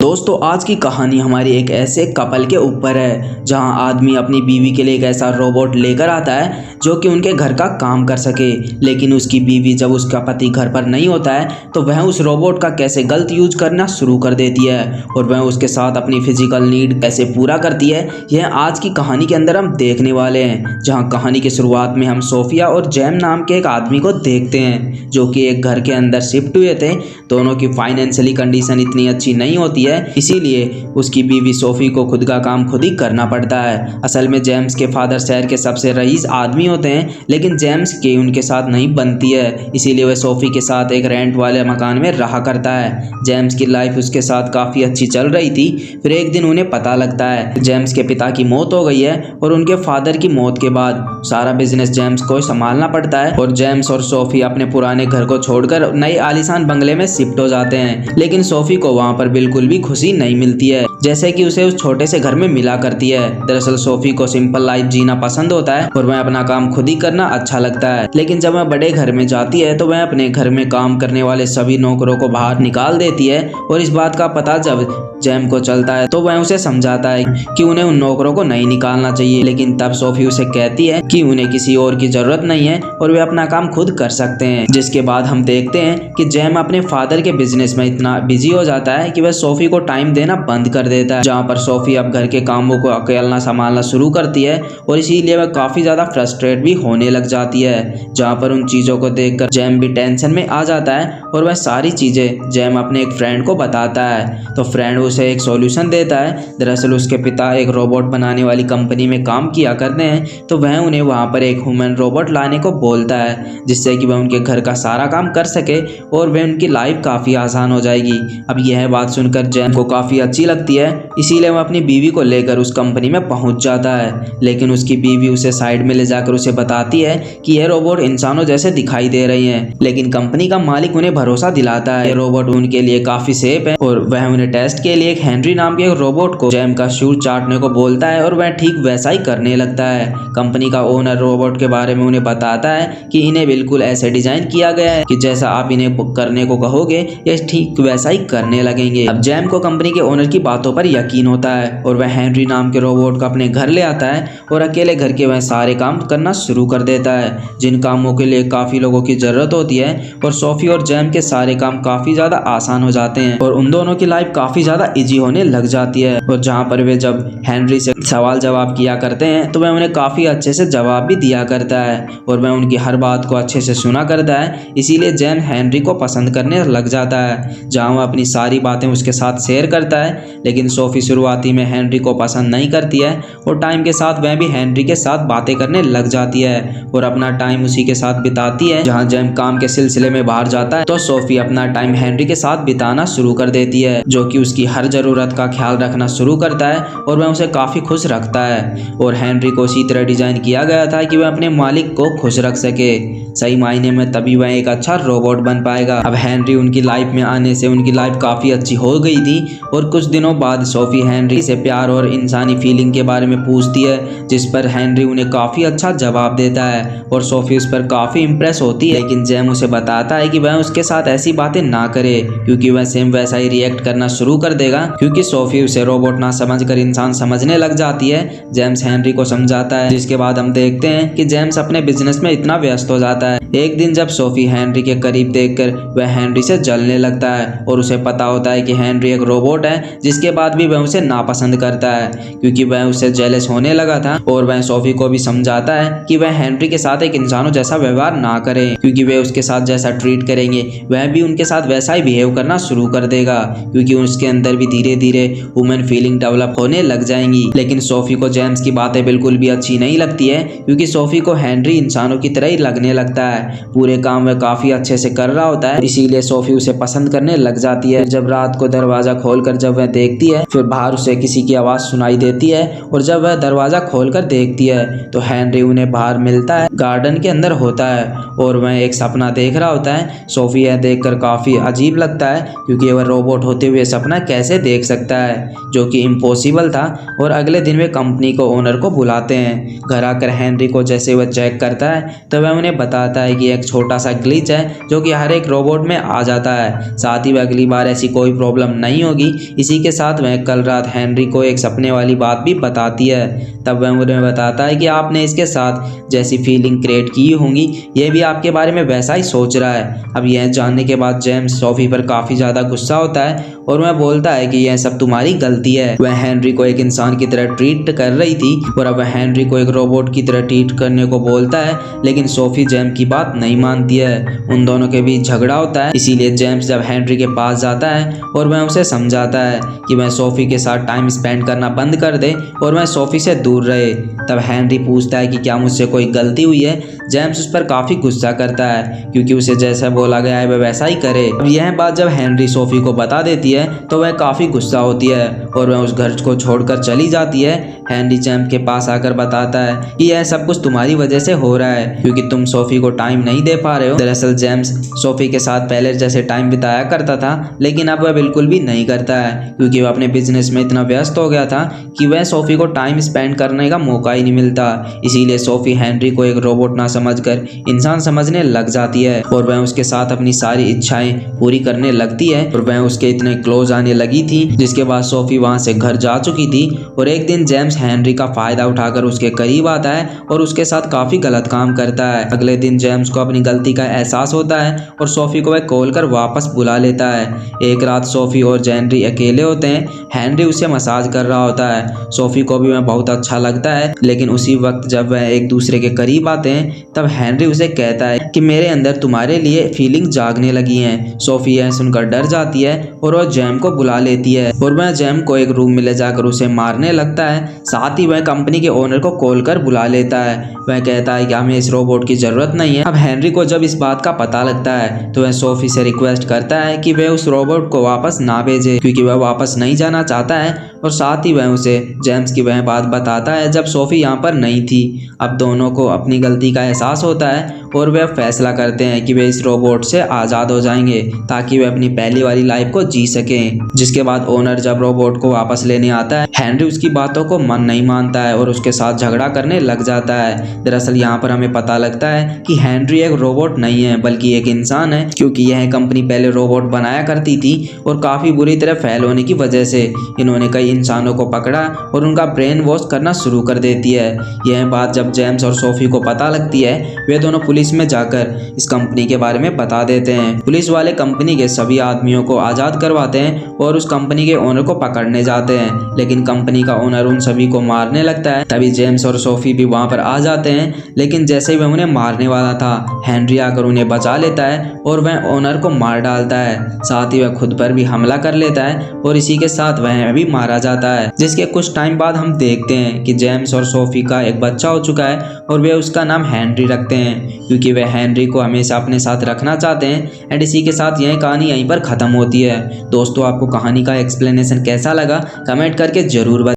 दोस्तों आज की कहानी हमारी एक ऐसे कपल के ऊपर है जहां आदमी अपनी बीवी के लिए एक ऐसा रोबोट लेकर आता है जो कि उनके घर का काम कर सके। लेकिन उसकी बीवी जब उसका पति घर पर नहीं होता है तो वह उस रोबोट का कैसे गलत यूज करना शुरू कर देती है और वह उसके साथ अपनी फिजिकल नीड कैसे पूरा करती है, यह आज की कहानी के अंदर हम देखने वाले हैं। जहां कहानी की शुरुआत में हम सोफिया और जैम नाम के एक आदमी को देखते हैं जो कि एक घर के अंदर शिफ्ट हुए थे। दोनों की फाइनेंशियली कंडीशन इतनी अच्छी नहीं होती है, इसीलिए उसकी बीवी सोफी को खुद का काम खुद ही करना पड़ता है। असल में जेम्स के फादर शहर के सबसे रईस आदमी होते हैं, लेकिन जेम्स की उनके साथ नहीं बनती है, इसीलिए वह सोफी के साथ एक रेंट वाले मकान में रहा करता है। जेम्स की लाइफ उसके साथ काफ़ी अच्छी चल रही थी। फिर एक दिन उन्हें पता लगता है जेम्स के पिता की मौत हो गई है और उनके फादर की मौत के बाद सारा बिजनेस जेम्स को संभालना पड़ता है और जेम्स और सोफी अपने पुराने घर को छोड़कर नए आलीशान बंगले में शिफ्ट हो जाते हैं। लेकिन सोफी को वहाँ पर बिल्कुल भी खुशी नहीं मिलती है जैसे कि उसे उस छोटे से घर में मिला करती है। दरअसल सोफी को सिंपल लाइफ जीना पसंद होता है और वह अपना काम खुद ही करना अच्छा लगता है। लेकिन जब वह बड़े घर में जाती है तो वह अपने घर में काम करने वाले सभी नौकरों को बाहर निकाल देती है और इस बात का पता जब जैम को चलता है तो वह उसे समझाता है कि उन्हें उन नौकरों को नहीं निकालना चाहिए। लेकिन तब सोफी उसे कहती है कि उन्हें किसी और की जरूरत नहीं है और वे अपना काम खुद कर सकते हैं। जिसके बाद हम देखते हैं कि जैम अपने फादर के बिजनेस में इतना बिजी हो जाता है कि वह सोफी को टाइम देना बंद कर देता है। जहाँ पर सोफी अब घर के कामों को अकेला संभालना शुरू करती है और इसीलिए वह काफी ज्यादा फ्रस्ट्रेट भी होने लग जाती है। जहाँ पर उन चीजों को देखकर जैम भी टेंशन में आ जाता है और वह सारी चीजें जैम अपने एक फ्रेंड को बताता है तो फ्रेंड उसे एक सॉल्यूशन देता है। दरअसल उसके पिता एक रोबोट बनाने वाली कंपनी में काम किया करते हैं तो वह उन्हें वहां पर एक ह्यूमन रोबोट लाने को बोलता है जिससे कि वह उनके घर का सारा काम कर सके और वह उनकी लाइफ काफी आसान हो जाएगी। अब यह बात सुनकर जैम को काफी अच्छी लगती है, इसीलिए वह अपनी बीवी को लेकर उस कंपनी में पहुंच जाता है। लेकिन उसकी बीवी उसे साइड में ले जाकर उसे बताती है कि यह रोबोट इंसानों जैसे दिखाई दे रही है, लेकिन कंपनी का मालिक उन्हें भरोसा दिलाता है रोबोट उनके लिए काफी सेफ है और वह उन्हें टेस्ट के लिए एक हेनरी नाम के एक रोबोट को जैम का शूज चाटने को बोलता है और वह ठीक वैसा ही करने लगता है। कंपनी का ओनर रोबोट के बारे में उन्हें बताता है कि इन्हें बिल्कुल ऐसे डिजाइन किया गया है कि जैसा आप इन्हें करने को कहोगे ये ठीक वैसा ही करने लगेंगे। अब जैम को कंपनी के ओनर की बातों पर यकीन होता है और वह हेनरी नाम के रोबोट को अपने घर ले आता है और अकेले घर के वह सारे काम करना शुरू कर देता है जिन कामों के लिए काफी लोगों की जरूरत होती है और सोफी और जैम के सारे काम काफी ज्यादा आसान हो जाते हैं और उन दोनों की लाइफ काफी ज्यादा इजी होने लग जाती है। और जहाँ पर वे जब हेनरी से सवाल जवाब किया करते हैं तो वह उन्हें काफी अच्छे से जवाब भी दिया करता है और वह उनकी हर बात को अच्छे से सुना करता है, इसीलिए जैम हेनरी को पसंद करने लग जाता है। जहाँ वह अपनी सारी बातें उसके साथ शेयर करता है, लेकिन सोफी शुरुआती में हेनरी को पसंद नहीं करती है और टाइम के साथ वह भी हेनरी के साथ बातें करने लग जाती है और अपना टाइम उसी के साथ बिताती है। जहाँ जैम काम के सिलसिले में बाहर जाता है तो सोफी अपना टाइम हेनरी के साथ बिताना शुरू कर देती है जो कि उसकी हर जरूरत का ख्याल रखना शुरू करता है और वह उसे काफी खुश रखता है। और हेनरी को इसी तरह डिजाइन किया गया था कि वह अपने मालिक को खुश रख सके सही मायने में, तभी वह एक अच्छा रोबोट बन पाएगा। अब हेनरी उनकी लाइफ में आने से उनकी लाइफ काफी अच्छी हो गई थी और कुछ दिनों बाद सोफी हेनरी से प्यार और इंसानी फीलिंग के बारे में पूछती है जिस पर हेनरी उन्हें काफी अच्छा जवाब देता है और सोफी उस पर काफी इंप्रेस होती है। लेकिन जैम उसे बताता है कि वह उसके साथ ऐसी बातें ना करे क्योंकि वह सेम वैसा ही रिएक्ट करना शुरू कर देगा क्योंकि सोफी उसे रोबोट ना समझकर इंसान समझने लग जाती है। जेम्स हेनरी को समझाता है जिसके बाद हम देखते हैं कि जेम्स अपने बिजनेस में इतना व्यस्त हो जाता है। एक दिन जब सोफी हेनरी के करीब देखकर वह हेनरी से जलने लगता है और उसे पता होता है कि हेनरी एक रोबोट है, जिसके बाद भी वह उसे नापसंद करता है क्योंकि वह उससे जेलस होने लगा था। और वह सोफी को भी समझाता है कि वह हेनरी के साथ एक इंसानों जैसा व्यवहार ना करे क्योंकि वे उसके साथ जैसा ट्रीट करेंगे वह भी उनके साथ वैसा ही बिहेव करना शुरू कर देगा क्योंकि उसके अंदर भी धीरे धीरे ह्यूमन फीलिंग डेवलप होने लग जाएंगी। लेकिन सोफी को जेम्स की बातें बिल्कुल भी अच्छी नहीं लगती है क्योंकि सोफी को हेनरी इंसानों की तरह ही लगने लगता है। पूरे काम वह काफी अच्छे से कर रहा होता है, इसीलिए सोफी उसे पसंद करने लग जाती है। जब रात को दरवाजा खोलकर जब वह देखती है फिर बाहर उसे किसी की आवाज सुनाई देती है और जब वह दरवाजा खोलकर देखती है तो हेनरी उन्हें बाहर मिलता है, गार्डन के अंदर होता है और वह एक सपना देख रहा होता है। सोफी यह देखकर काफी अजीब लगता है क्योंकि वह रोबोट होते हुए सपना कैसे देख सकता है जो कि इम्पॉसिबल था। और अगले दिन वे कंपनी को ओनर को बुलाते हैं। घर आकर हेनरी को जैसे वह चेक करता है तो वह उन्हें बताता है कि एक छोटा सा ग्लिच है जो कि हर एक रोबोट में आ जाता है। साथ ही वह अगली बार ऐसी कोई प्रॉब्लम नहीं होगी। इसी के साथ वह कल रात हेनरी को एक सपने वाली बात भी बताती है। तब वह उन्हें बताता है कि आपने इसके साथ जैसी फीलिंग क्रिएट की होंगी, ये भी आपके बारे में वैसा ही सोच रहा है। अब यह जानने के बाद जेम्स सोफी पर काफ़ी ज़्यादा गुस्सा होता है और वह बोलता है कि यह सब तुम्हारी गलती है। वह हेनरी को एक इंसान की तरह ट्रीट कर रही थी और अब वह हेनरी को एक रोबोट की तरह ट्रीट करने को बोलता है, लेकिन सोफी जेम्स की बात नहीं मानती है। उन दोनों के बीच झगड़ा होता है। इसीलिए जेम्स जब हेनरी के पास जाता है और वह उसे समझाता है कि वह सोफी के साथ टाइम स्पेंड करना बंद कर दे और वह सोफी से दूर रहे। तब हेनरी पूछता है कि क्या मुझसे कोई गलती हुई है। जेम्स उस पर काफ़ी गुस्सा करता है क्योंकि उसे जैसा बोला गया है वह वैसा ही करे। अब यह बात जब हेनरी सोफी को बता देती है तो वह काफ़ी गुस्सा होती है और वह उस घर को छोड़कर चली जाती है। हेनरी जेम्स के पास आकर बताता है कि यह सब कुछ तुम्हारी वजह से हो रहा है क्योंकि तुम सोफी को टाइम नहीं दे पा रहे हो। दरअसल जेम्स सोफी के साथ पहले जैसे टाइम बिताया करता था, लेकिन अब वह बिल्कुल भी नहीं करता है क्योंकि वह अपने बिजनेस में इतना व्यस्त हो गया था कि वह सोफी को टाइम स्पेंड करने का मौका ही नहीं मिलता। इसीलिए सोफी हेनरी को एक रोबोट ना समझकर इंसान समझने लग जाती है और वह उसके साथ अपनी सारी इच्छाएं पूरी करने लगती है और वह उसके इतने क्लोज आने लगी थी। जिसके बाद सोफी वहां से घर जा चुकी थी और एक दिन जेम्स हेनरी का फायदा उठाकर उसके करीब आता है और उसके साथ काफी गलत काम करता है। अगले दिन जेम्स को अपनी गलती का एहसास होता है और सोफी को वह कॉल कर वापस बुला लेता है। एक रात सोफी और हेनरी अकेले होते हैं। हेनरी उसे मसाज कर रहा होता है। सोफी को भी वह बहुत अच्छा लगता है, लेकिन उसी वक्त जब वह एक दूसरे के करीब आते हैं तब हेनरी उसे कहता है कि मेरे अंदर तुम्हारे लिए फीलिंग जागने लगी हैं। सोफी यह सुनकर डर जाती है और वह जेम को बुला लेती है और वह जेम को एक रूम में ले जाकर उसे मारने लगता है। साथ ही वह कंपनी के ओनर को कॉल कर बुला लेता है। वह कहता है कि हमें इस रोबोट की जरूरत नहीं है। अब हेनरी को जब इस बात का पता लगता है तो वह सोफी से रिक्वेस्ट करता है कि वह उस रोबोट को वापस ना भेजे क्योंकि वह वापस नहीं जाना चाहता है और साथ ही वह उसे जेम्स की वह बात बताता है जब सोफी यहाँ पर नहीं थी। अब दोनों को अपनी गलती का एहसास होता है और वे फैसला करते हैं कि वे इस रोबोट से आज़ाद हो जाएंगे ताकि वे अपनी पहली वाली लाइफ को जी सकें। जिसके बाद ओनर जब रोबोट को वापस लेने आता है, हेनरी उसकी बातों को मन नहीं मानता है और उसके साथ झगड़ा करने लग जाता है। दरअसल यहाँ पर हमें पता लगता है कि हेनरी एक रोबोट नहीं है बल्कि एक इंसान है, क्योंकि यह कंपनी पहले रोबोट बनाया करती थी और काफ़ी बुरी तरह फेल होने की वजह से इन्होंने कई इंसानों को पकड़ा और उनका ब्रेन वॉश करना शुरू कर देती है। यह बात जब जेम्स और सोफी को पता लगती है, वे दोनों पुलिस में जाकर इस कंपनी के बारे में बता देते हैं। पुलिस वाले कंपनी के सभी आदमियों को आज़ाद करवाते हैं और उस कंपनी के ओनर को पकड़ने जाते हैं, लेकिन कंपनी का ओनर उन सभी को मारने लगता है। तभी जेम्स और सोफी भी वहां पर आ जाते हैं, लेकिन जैसे ही वह उन्हें मारने वाला था, हेनरी आकर उन्हें बचा लेता है और वह ओनर को मार डालता है। साथ ही वह खुद पर भी हमला कर लेता है और इसी के साथ वह भी मारा जाता है। जिसके कुछ टाइम बाद हम देखते हैं कि जेम्स और सोफी का एक बच्चा हो चुका है और वे उसका नाम हेनरी रखते हैं क्योंकि वे हेनरी को हमेशा अपने साथ रखना चाहते हैं। एंड इसी के साथ यह कहानी यहीं पर ख़त्म होती है। दोस्तों, आपको कहानी का एक्सप्लेनेशन कैसा लगा कमेंट करके ज़रूर बताएं।